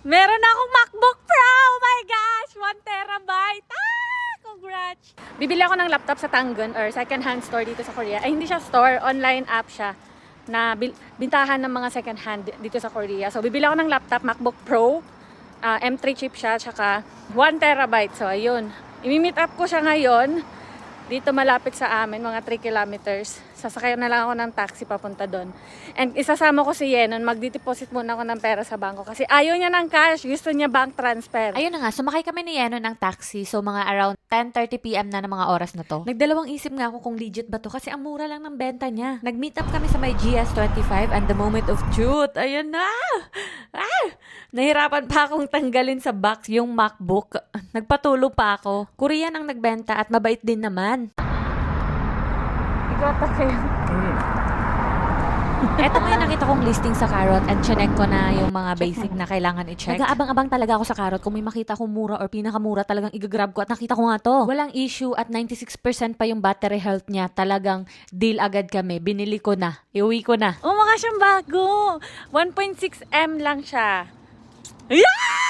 Meron akong MacBook Pro! Oh my gosh! 1 terabyte! Congrats! Bibili ako ng laptop sa Tangon or second-hand store dito sa Korea. Ay, hindi siya store. Online app siya na bintahan ng mga second-hand dito sa Korea. So, bibili ako ng laptop, MacBook Pro. M3 chip siya, tsaka 1 terabyte. So, ayun. I-meet up ko siya ngayon. Dito malapit sa amin, mga 3 kilometers. Sasakayan na lang ako ng taxi papunta doon. And isasama ko si Yenon, magdi-deposit muna ako ng pera sa bangko. Kasi ayaw niya ng cash, gusto niya bank transfer. Ayun na nga, sumakay kami ni Yeno ng taxi. So, mga around 10:30 PM na ng mga oras na to. Nagdalawang isip nga ako kung legit ba to kasi ang mura lang ng benta niya. Nag-meet up kami sa may GS25 and the moment of truth. Ayun na! Nahirapan pa akong tanggalin sa box yung MacBook. Nagpatulo pa ako. Korean ang nagbenta at mabait din naman. Ikaw kayo. Eto nga yung nakita kong listing sa Carrot and chinek ko na yung mga basic na kailangan i-check. Nag-aabang-abang talaga ako sa Carrot kung may makita kong mura or pinakamura talagang i-grab ko at nakita ko nga to. Walang issue at 96% pa yung battery health niya. Talagang deal agad kami. Binili ko na. Iuwi ko na. Oh, mga siyang bago. 1.6M lang siya. Yeah!